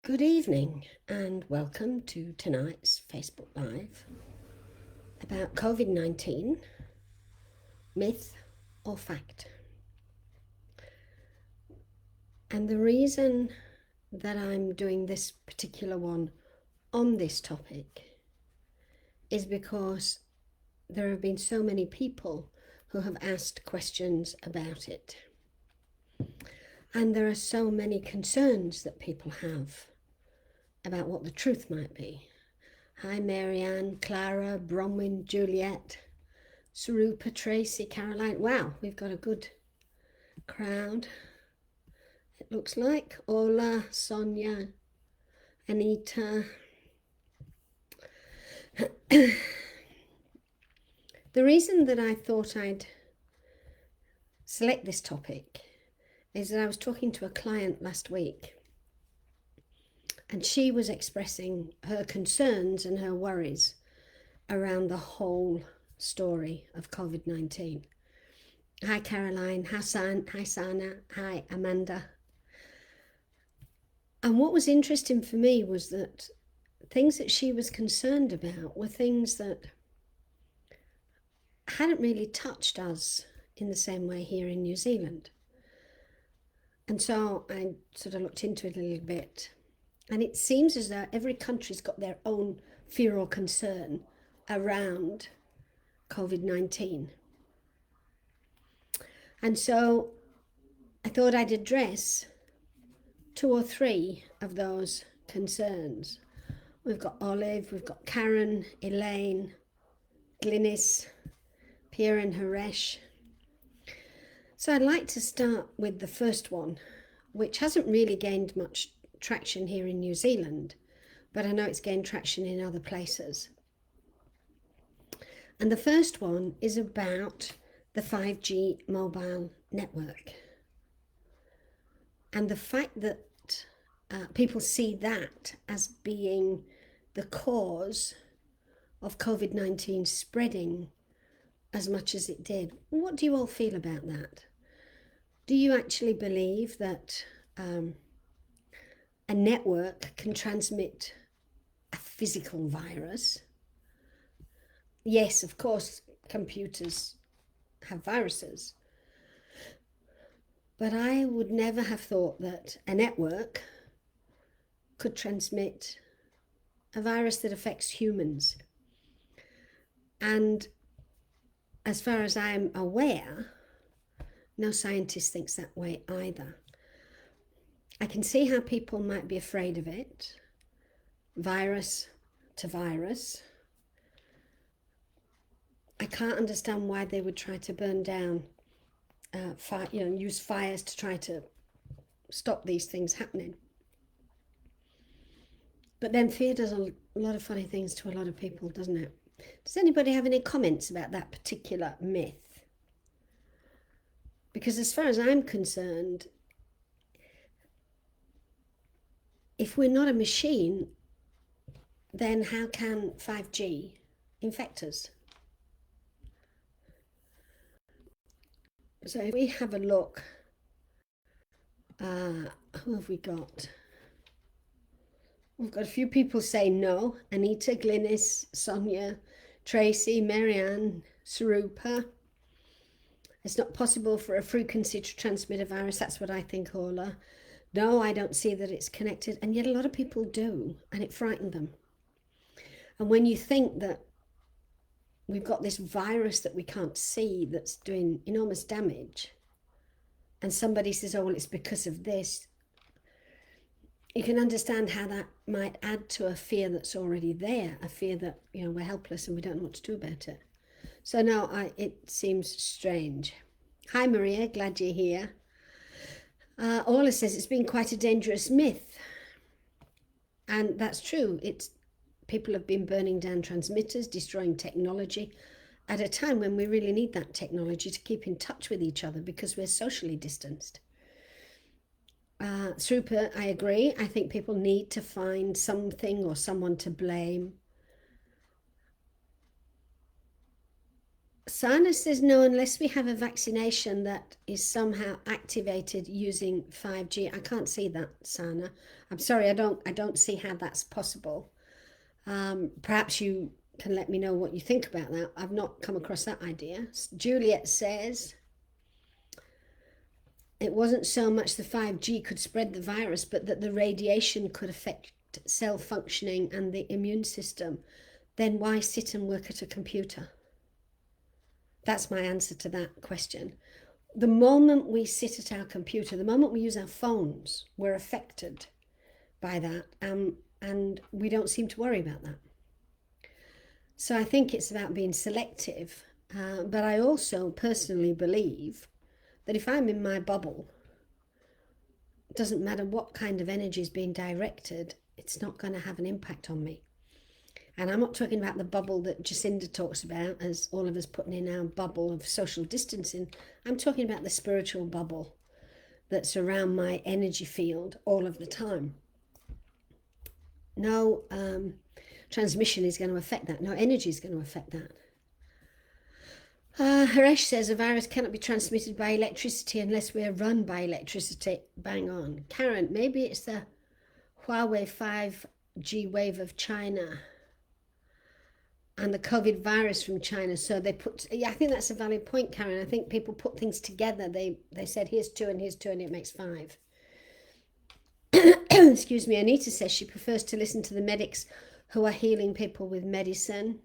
Good evening and welcome to tonight's Facebook Live about COVID 19 myth or fact. And the reason that I'm doing this particular one on this topic is because there have been so many people who have asked questions about it. And there are so many concerns that people have about what the truth might be. Hi, Marianne, Clara, Bronwyn, Juliet, Sarupa, Tracy, Caroline. Wow, we've got a good crowd. It looks like Ola, Sonia, Anita. The reason that I thought I'd select this topic is that I was talking to a client last week and she was expressing her concerns and her worries around the whole story of COVID-19. Hi, Caroline. Hi, Sana. Hi, Amanda. And what was interesting for me was that things that she was concerned about were things that hadn't really touched us in the same way here in New Zealand. And so I sort of looked into it a little bit. And it seems as though every country's got their own fear or concern around COVID-19. And so I thought I'd address two or three of those concerns. We've got Olive, we've got Karen, Elaine, Glynis, Pierre and Haresh. So I'd like to start with the first one, which hasn't really gained much traction here in New Zealand, but I know it's gained traction in other places. And the first one is about the 5G mobile network. And the fact that people see that as being the cause of COVID-19 spreading as much as it did. What do you all feel about that? Do you actually believe that a network can transmit a physical virus? Yes, of course, computers have viruses. But I would never have thought that a network could transmit a virus that affects humans. And as far as I'm aware, no scientist thinks that way either. I can see how people might be afraid of it, virus to virus. I can't understand why they would try to burn down, use fires to try to stop these things happening. But then fear does a lot of funny things to a lot of people, doesn't it? Does anybody have any comments about that particular myth? Because as far as I'm concerned, if we're not a machine, then how can 5G infect us? So if we have a look, who have we got? We've got a few people saying no. Anita, Glynis, Sonia, Tracy, Marianne, Sarupa. It's not possible for a frequency to transmit a virus. That's what I think, Ola. No, I don't see that it's connected. And yet a lot of people do, and it frightened them. And when you think that we've got this virus that we can't see that's doing enormous damage, and somebody says, oh, well, it's because of this, you can understand how that might add to a fear that's already there, a fear that, we're helpless and we don't know what to do about it. So no, it seems strange. Hi, Maria, glad you're here. Orla says it's been quite a dangerous myth. And that's true. People have been burning down transmitters, destroying technology at a time when we really need that technology to keep in touch with each other because we're socially distanced. Super, I agree. I think people need to find something or someone to blame. Sana says no, unless we have a vaccination that is somehow activated using 5G. I can't see that, Sana. I'm sorry, I don't see how that's possible. Perhaps you can let me know what you think about that. I've not come across that idea. Juliet says it wasn't so much the 5G could spread the virus, but that the radiation could affect cell functioning and the immune system. Then why sit and work at a computer? That's my answer to that question. The moment we sit at our computer, the moment we use our phones, we're affected by that, and we don't seem to worry about that. So I think it's about being selective, but I also personally believe that if I'm in my bubble, it doesn't matter what kind of energy is being directed, it's not going to have an impact on me. And I'm not talking about the bubble that Jacinda talks about as all of us putting in our bubble of social distancing. I'm talking about the spiritual bubble that's around my energy field all of the time. No transmission is going to affect that. No energy is going to affect that. Haresh says a virus cannot be transmitted by electricity unless we are run by electricity. Bang on. Karen, maybe it's the Huawei 5G wave of China and the COVID virus from China. So they put, yeah, I think that's a valid point, Karen. I think people put things together. They said, here's two and here's two, and it makes five. Excuse me. Anita says she prefers to listen to the medics who are healing people with medicine.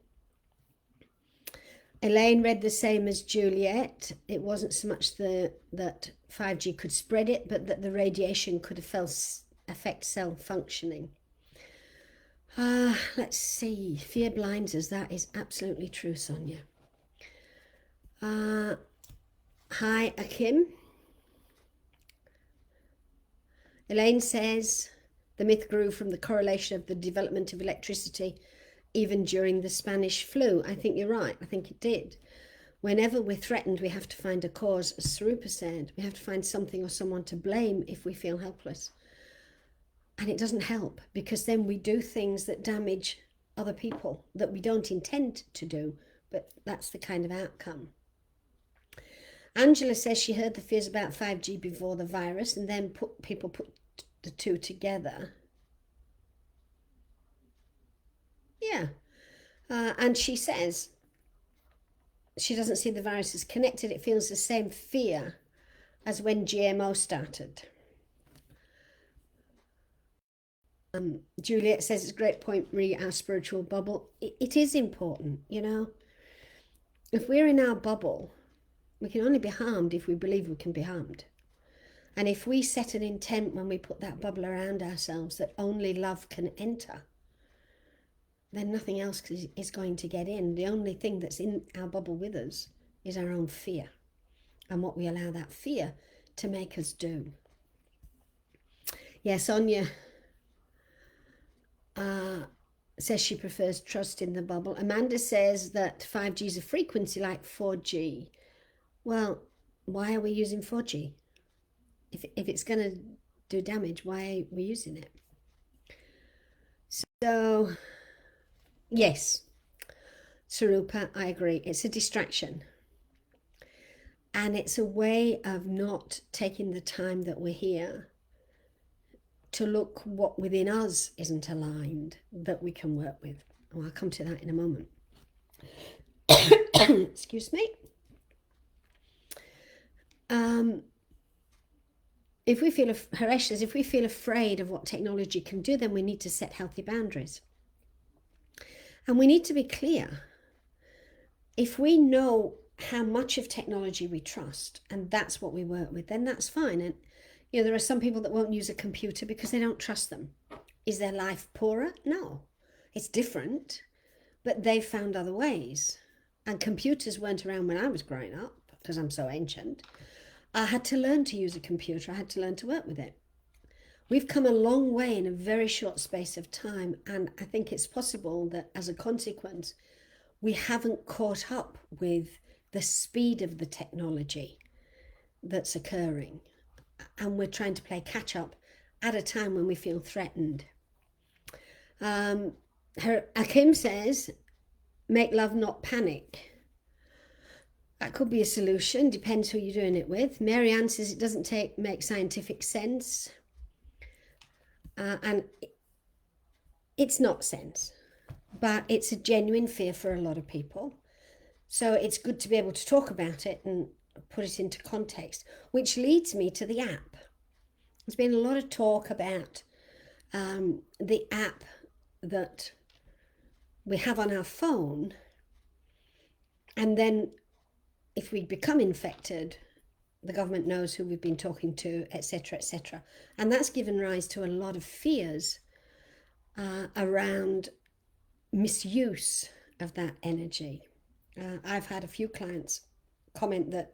Elaine read the same as Juliet. It wasn't so much that 5G could spread it, but that the radiation could affect cell functioning. Let's see. Fear blinds us. That is absolutely true, Sonia. Hi, Akim. Elaine says the myth grew from the correlation of the development of electricity even during the Spanish flu. I think you're right. I think it did. Whenever we're threatened, we have to find a cause, as Sarupa said. We have to find something or someone to blame if we feel helpless. And it doesn't help, because then we do things that damage other people that we don't intend to do, but that's the kind of outcome. Angela says she heard the fears about 5G before the virus, and then people put the two together. Yeah. And she says she doesn't see the virus as connected. It feels the same fear as when GMO started. Juliet says it's a great point, re our spiritual bubble. It is important, you know. If we're in our bubble, we can only be harmed if we believe we can be harmed. And if we set an intent when we put that bubble around ourselves that only love can enter, then nothing else is going to get in. The only thing that's in our bubble with us is our own fear and what we allow that fear to make us do. Yeah, Sonia says she prefers trust in the bubble. Amanda says that 5G is a frequency like 4G. Well, why are we using 4G? If it's going to do damage, why are we using it? So, yes, Sarupa, I agree. It's a distraction. And it's a way of not taking the time that we're here to look what within us isn't aligned that we can work with. Oh, I'll come to that in a moment. Excuse me. If we feel, Haresh says, if we feel afraid of what technology can do, then we need to set healthy boundaries. And we need to be clear. If we know how much of technology we trust, and that's what we work with, then that's fine. And you know, there are some people that won't use a computer because they don't trust them. Is their life poorer? No, it's different, but they've found other ways. And computers weren't around when I was growing up because I'm so ancient. I had to learn to use a computer. I had to learn to work with it. We've come a long way in a very short space of time, and I think it's possible that as a consequence, we haven't caught up with the speed of the technology that's occurring. And we're trying to play catch up at a time when we feel threatened. Akim says, make love, not panic. That could be a solution, depends who you're doing it with. Marianne says it doesn't make scientific sense. And it's not sense, but it's a genuine fear for a lot of people. So it's good to be able to talk about it and put it into context, which leads me to the app. There's been a lot of talk about the app that we have on our phone, and then if we become infected, the government knows who we've been talking to, etc., etc. And that's given rise to a lot of fears around misuse of that energy. I've had a few clients comment that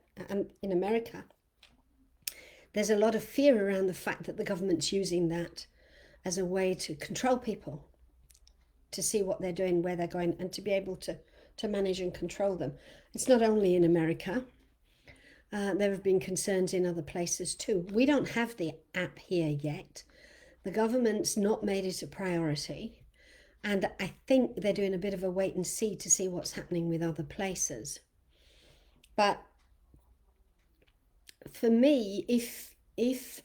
in America, there's a lot of fear around the fact that the government's using that as a way to control people, to see what they're doing, where they're going, and to be able to manage and control them. It's not only in America. There have been concerns in other places too. We don't have the app here yet. The government's not made it a priority. And I think they're doing a bit of a wait and see to see what's happening with other places. But for me, if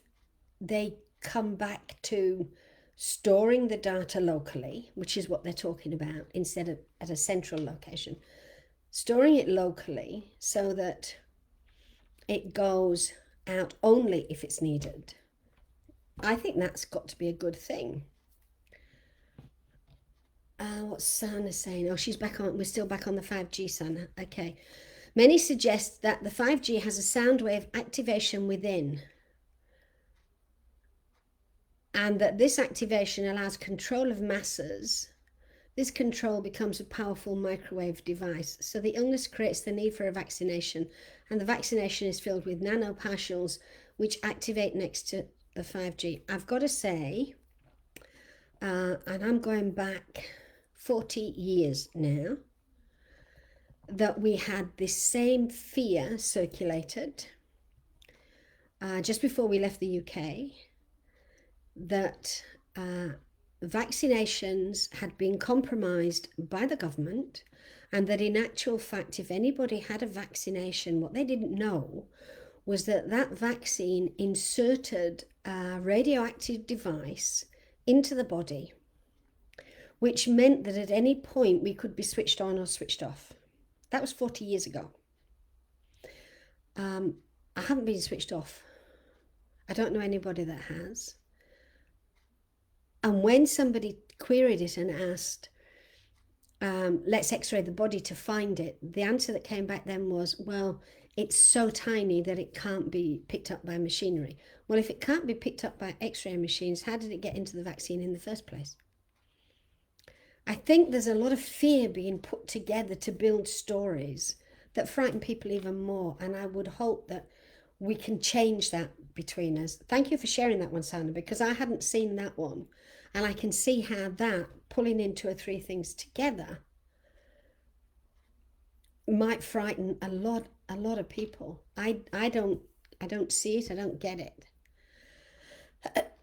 they come back to storing the data locally, which is what they're talking about, instead of at a central location, storing it locally so that it goes out only if it's needed, I think that's got to be a good thing. What's Sana saying? Oh, she's back on. We're still back on the 5G, Sana. Okay. Many suggest that the 5G has a sound wave activation within, and that this activation allows control of masses. This control becomes a powerful microwave device. So the illness creates the need for a vaccination, and the vaccination is filled with nanoparticles which activate next to the 5G. I've got to say, and I'm going back 40 years now, that we had this same fear circulated just before we left the UK, that vaccinations had been compromised by the government, and that in actual fact, if anybody had a vaccination, what they didn't know was that that vaccine inserted a radioactive device into the body, which meant that at any point we could be switched on or switched off. That was 40 years ago. I haven't been switched off. I don't know anybody that has. And when somebody queried it and asked, let's x-ray the body to find it, the answer that came back then was, well, it's so tiny that it can't be picked up by machinery. Well, if it can't be picked up by x-ray machines, how did it get into the vaccine in the first place? I think there's a lot of fear being put together to build stories that frighten people even more. And I would hope that we can change that between us. Thank you for sharing that one, Sana, because I hadn't seen that one. And I can see how that, pulling in 2 or 3 things together, might frighten a lot of people. I don't see it. I don't get it.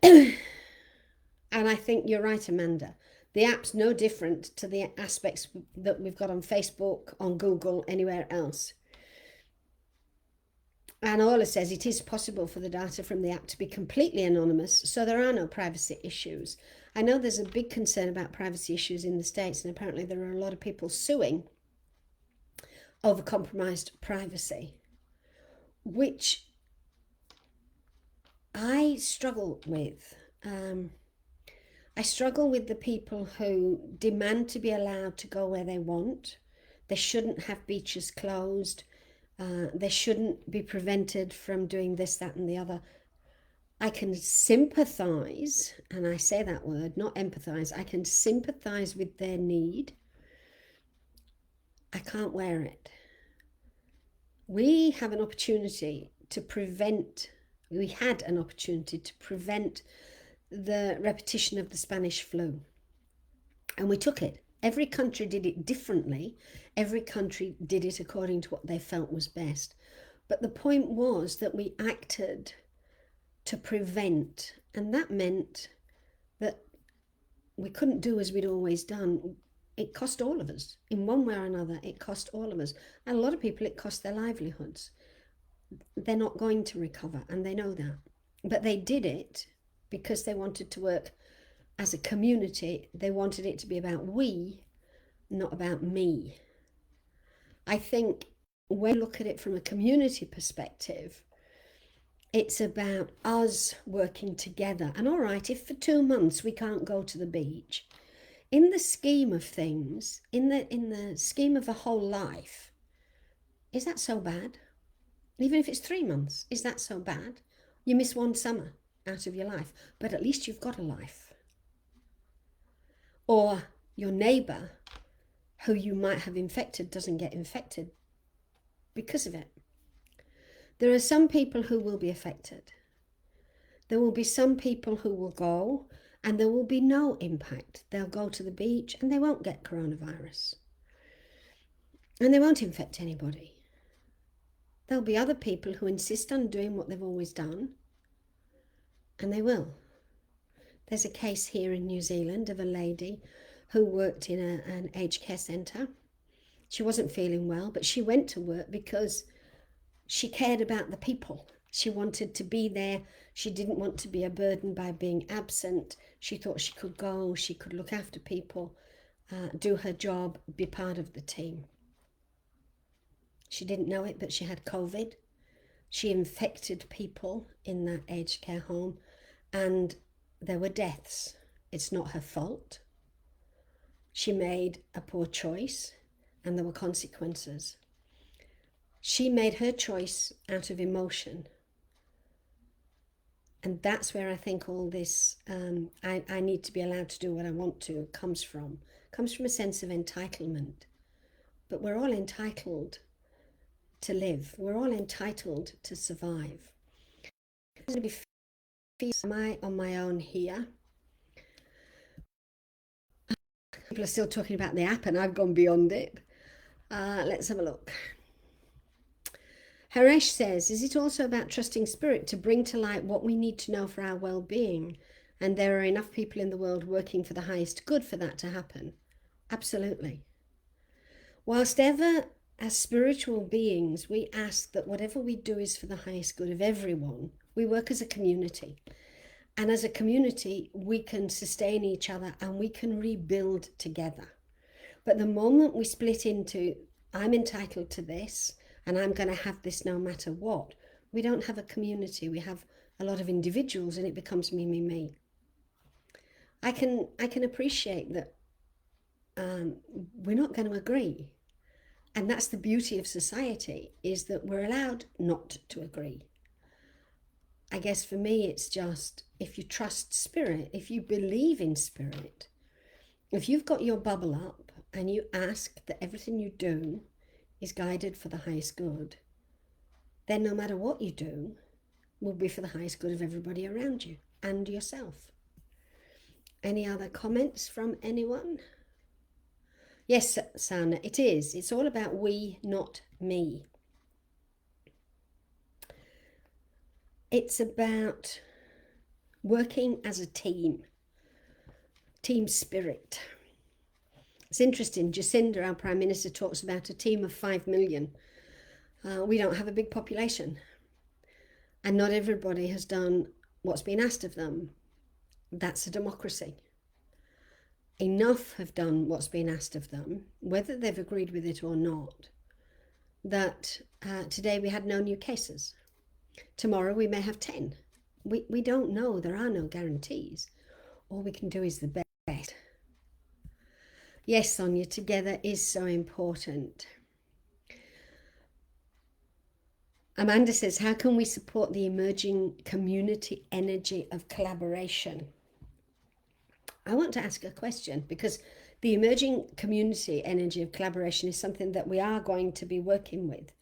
And I think you're right, Amanda. The app's no different to the aspects that we've got on Facebook, on Google, anywhere else. And Ola says it is possible for the data from the app to be completely anonymous, so there are no privacy issues. I know there's a big concern about privacy issues in the States, and apparently there are a lot of people suing over compromised privacy, which I struggle with. I struggle with the people who demand to be allowed to go where they want. They shouldn't have beaches closed. They shouldn't be prevented from doing this, that, and the other. I can sympathize, and I say that word, not empathize. I can sympathize with their need. I can't wear it. We have an opportunity to prevent, we had an opportunity to prevent the repetition of the Spanish flu, and we took it. Every country did it differently. Every country did it according to what they felt was best. But the point was that we acted to prevent, and that meant that we couldn't do as we'd always done. it cost all of us. In one way or another, it cost all of us. And a lot of people, it cost their livelihoods. They're not going to recover, and they know that. But they did it because they wanted to work as a community. They wanted it to be about we, not about me. I think when you look at it from a community perspective, it's about us working together. And all right, if for 2 months we can't go to the beach, in the scheme of things, in the scheme of a whole life, is that so bad? Even if it's 3 months, is that so bad? You miss one summer out of your life, but at least you've got a life. Or your neighbour who you might have infected doesn't get infected because of it. There are some people who will be affected. There will be some people who will go and there will be no impact. They'll go to the beach and they won't get coronavirus. And they won't infect anybody. There'll be other people who insist on doing what they've always done, and they will. There's a case here in New Zealand of a lady who worked in an aged care centre. She wasn't feeling well, but she went to work because she cared about the people. She wanted to be there. She didn't want to be a burden by being absent. She thought she could go, she could look after people, do her job, be part of the team. She didn't know it, but she had COVID. She infected people in that aged care home, and there were deaths. It's not her fault. She made a poor choice, and there were consequences. She made her choice out of emotion. And that's where I think all this, I need to be allowed to do what I want to, comes from. Comes from a sense of entitlement. But we're all entitled to live. We're all entitled to survive. Am I on my own here? People are still talking about the app and I've gone beyond it. Let's have a look. Haresh says, is it also about trusting spirit to bring to light what we need to know for our well-being? And there are enough people in the world working for the highest good for that to happen? Absolutely. Whilst ever as spiritual beings, we ask that whatever we do is for the highest good of everyone. We work as a community. And as a community, we can sustain each other and we can rebuild together. But the moment we split into, I'm entitled to this and I'm going to have this no matter what, we don't have a community. We have a lot of individuals and it becomes me, me, me. I can appreciate that we're not going to agree. And that's the beauty of society, is that we're allowed not to agree. I guess for me, it's just, if you trust spirit, if you believe in spirit, if you've got your bubble up and you ask that everything you do is guided for the highest good, then no matter what you do, will be for the highest good of everybody around you and yourself. Any other comments from anyone? Yes, Sana, it is. It's all about we, not me. It's about working as a team spirit. It's interesting, Jacinda, our Prime Minister, talks about a team of 5 million. We don't have a big population. And not everybody has done what's been asked of them. That's a democracy. Enough have done what's been asked of them, whether they've agreed with it or not, that today we had no new cases. Tomorrow we may have 10. We don't know. There are no guarantees. All we can do is the best. Yes, Sonia, together is so important. Amanda says, how can we support the emerging community energy of collaboration? I want to ask a question, because the emerging community energy of collaboration is something that we are going to be working with.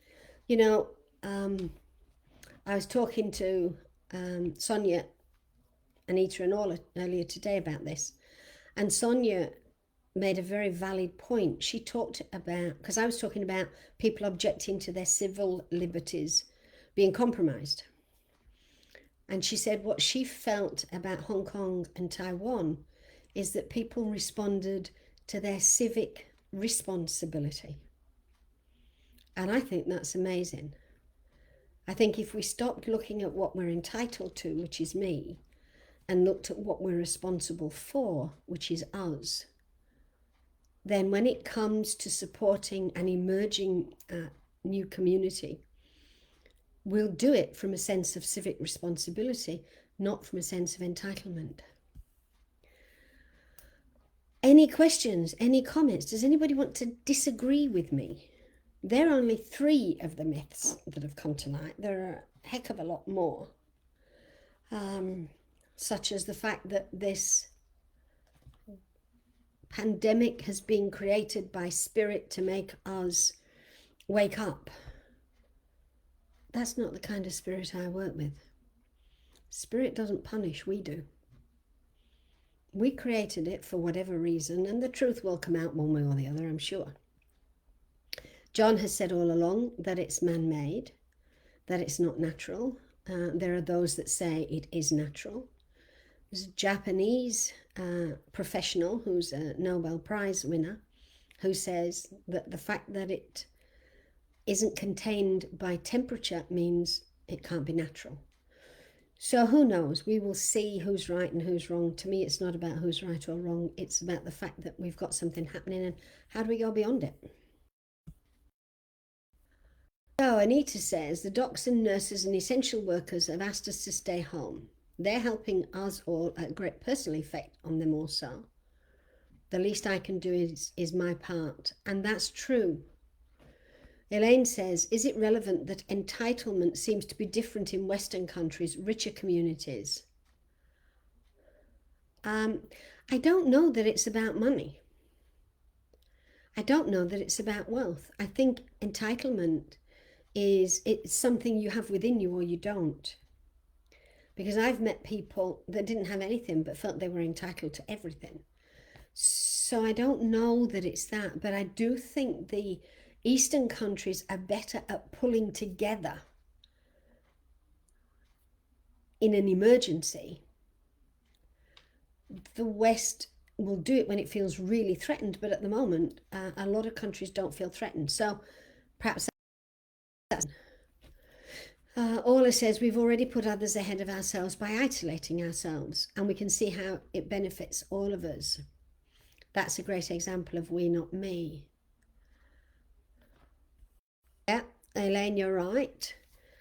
You know, I was talking to Sonia, Anita and Orla earlier today about this, and Sonia made a very valid point. She talked about, because I was talking about people objecting to their civil liberties being compromised. And she said what she felt about Hong Kong and Taiwan is that people responded to their civic responsibility. And I think that's amazing. I think if we stopped looking at what we're entitled to, which is me, and looked at what we're responsible for, which is us, then when it comes to supporting an emerging new community, we'll do it from a sense of civic responsibility, not from a sense of entitlement. Any questions, any comments? Does anybody want to disagree with me? There are only 3 of the myths that have come to light. There are a heck of a lot more, such as the fact that this pandemic has been created by spirit to make us wake up. That's not the kind of spirit I work with. Spirit doesn't punish, we do. We created it for whatever reason, and the truth will come out one way or the other, I'm sure. John has said all along that it's man-made, that it's not natural. There are those that say it is natural. There's a Japanese professional who's a Nobel Prize winner who says that the fact that it isn't contained by temperature means it can't be natural. So who knows? We will see who's right and who's wrong. To me, it's not about who's right or wrong. It's about the fact that we've got something happening, and how do we go beyond it? So Anita says, the docs and nurses and essential workers have asked us to stay home. They're helping us all at great personal effect on them also. The least I can do is my part. And that's true. Elaine says, is it relevant that entitlement seems to be different in Western countries, richer communities? I don't know that it's about money. I don't know that it's about wealth. I think entitlement it's something you have within you or you don't. Because I've met people that didn't have anything but felt they were entitled to everything. So I don't know that it's that, but I do think the Eastern countries are better at pulling together in an emergency. The West will do it when it feels really threatened, but at the moment, a lot of countries don't feel threatened. So perhaps that's... Orla says, we've already put others ahead of ourselves by isolating ourselves, and we can see how it benefits all of us. That's a great example of we, not me. Yeah, Elaine, you're right.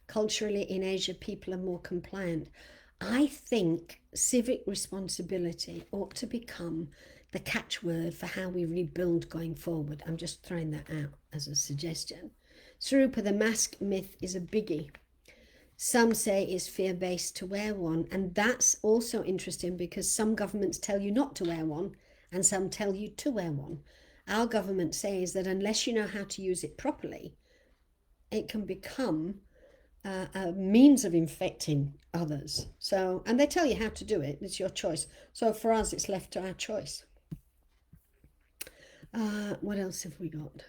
Culturally, in Asia, people are more compliant. I think civic responsibility ought to become the catchword for how we rebuild going forward. I'm just throwing that out as a suggestion. Sarupa, the mask myth is a biggie. Some say it's fear-based to wear one, and that's also interesting because some governments tell you not to wear one and some tell you to wear one. Our government says that unless you know how to use it properly, it can become a means of infecting others. So, and they tell you how to do it, it's your choice. So for us, it's left to our choice. What else have we got?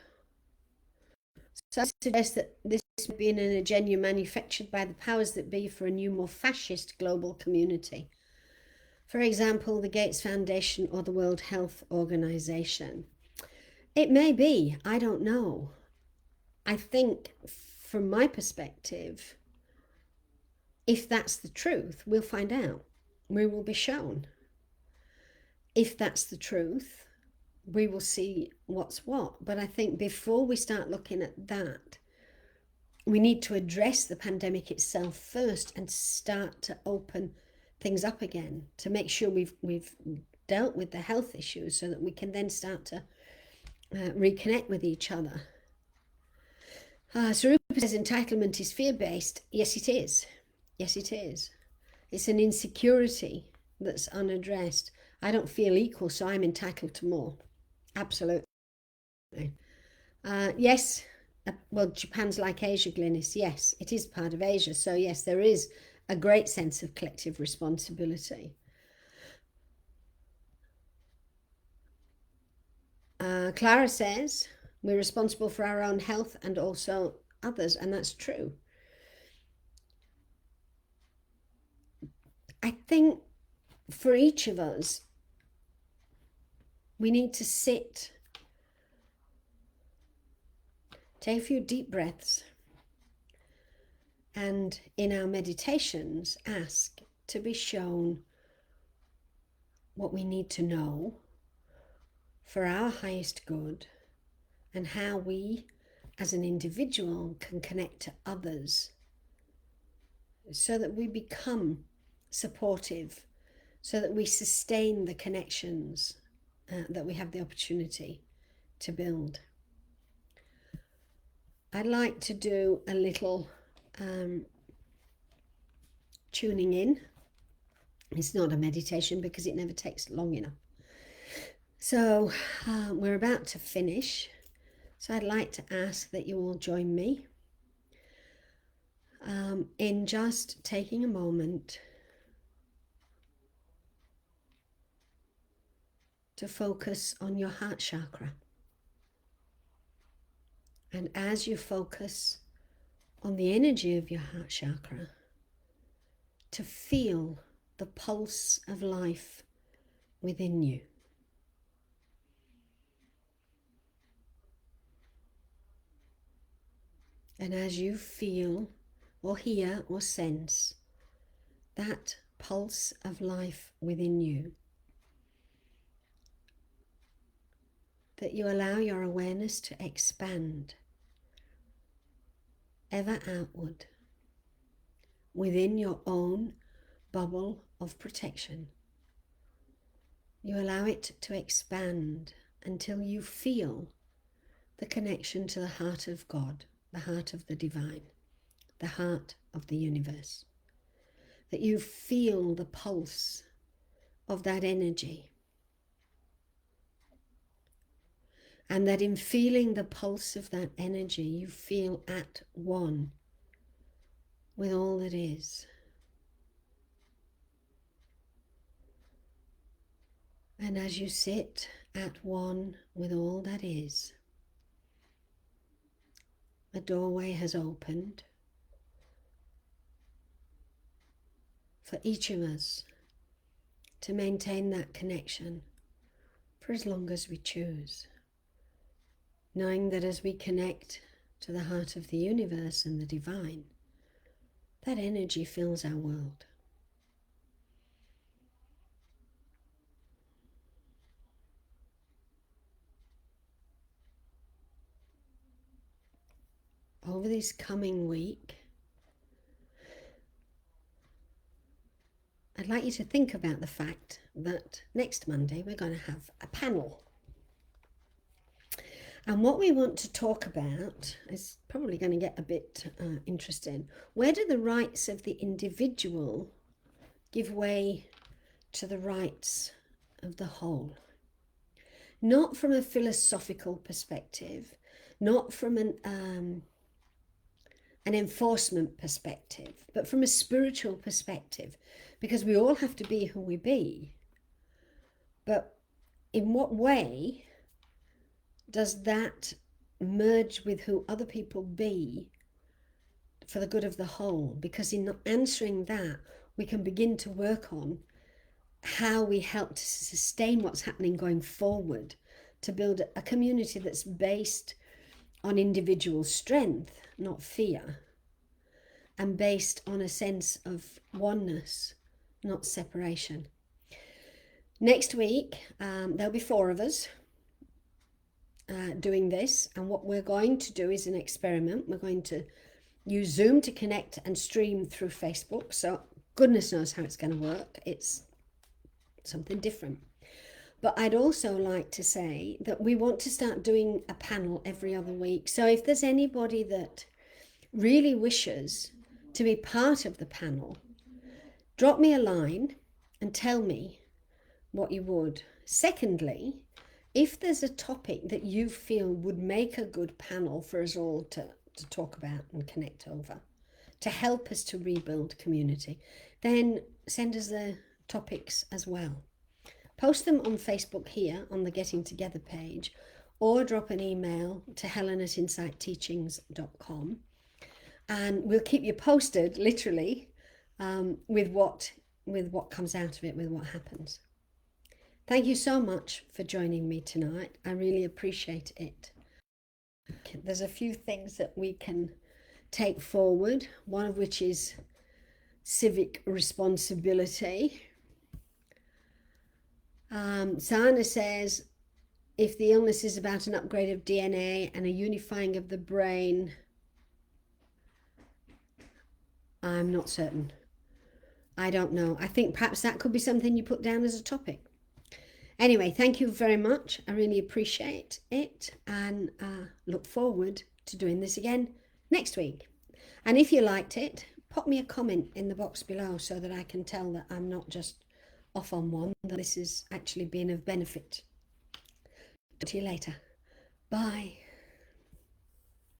So I suggest that this may be an agenda manufactured by the powers that be for a new, more fascist global community. For example, the Gates Foundation or the World Health Organization. It may be, I don't know. I think from my perspective, if that's the truth, we'll find out. We will be shown. If that's the truth, we will see what's what. But I think before we start looking at that, we need to address the pandemic itself first and start to open things up again to make sure we've dealt with the health issues so that we can then start to reconnect with each other. Sarupa says entitlement is fear-based. Yes, it is. Yes, it is. It's an insecurity that's unaddressed. I don't feel equal, so I'm entitled to more. Absolutely. Yes, well, Japan's like Asia, Glynis. Yes, it is part of Asia. So yes, there is a great sense of collective responsibility. Clara says, we're responsible for our own health and also others, and that's true. I think for each of us, We need to sit, take a few deep breaths, and in our meditations ask to be shown what we need to know for our highest good, and how we as an individual can connect to others so that we become supportive, so that we sustain the connections that we have the opportunity to build. I'd like to do a little tuning in. It's not a meditation because it never takes long enough. So we're about to finish. So I'd like to ask that you all join me in just taking a moment to focus on your heart chakra. And as you focus on the energy of your heart chakra, to feel the pulse of life within you. And as you feel or hear or sense that pulse of life within you, that you allow your awareness to expand ever outward within your own bubble of protection. You allow it to expand until you feel the connection to the heart of God, the heart of the divine, the heart of the universe. That you feel the pulse of that energy. And that in feeling the pulse of that energy, you feel at one with all that is. And as you sit at one with all that is, a doorway has opened for each of us to maintain that connection for as long as we choose, knowing that as we connect to the heart of the universe and the divine, that energy fills our world. Over this coming week, I'd like you to think about the fact that next Monday we're going to have a panel. And what we want to talk about is probably going to get a bit interesting. Where do the rights of the individual give way to the rights of the whole? Not from a philosophical perspective, not from an enforcement perspective, but from a spiritual perspective, because we all have to be who we be. But in what way does that merge with who other people be for the good of the whole? Because in answering that, we can begin to work on how we help to sustain what's happening going forward, to build a community that's based on individual strength, not fear, and based on a sense of oneness, not separation. Next week, there'll be 4 of us doing this, and what we're going to do is an experiment. We're going to use Zoom to connect and stream through Facebook, so goodness knows how it's going to work. It's something different. But I'd also like to say that we want to start doing a panel every other week. So if there's anybody that really wishes to be part of the panel, drop me a line and tell me what you would. Secondly, if there's a topic that you feel would make a good panel for us all to talk about and connect over, to help us to rebuild community, then send us the topics as well. Post them on Facebook here on the Getting Together page, or drop an email to helen@insightteachings.com, and we'll keep you posted, literally, with what comes out of it, with what happens. Thank you so much for joining me tonight. I really appreciate it. There's a few things that we can take forward, one of which is civic responsibility. Sana says, if the illness is about an upgrade of DNA and a unifying of the brain, I'm not certain. I don't know. I think perhaps that could be something you put down as a topic. Anyway, thank you very much. I really appreciate it and look forward to doing this again next week. And if you liked it, pop me a comment in the box below so that I can tell that I'm not just off on one, that this has actually been of benefit. Talk to you later. Bye.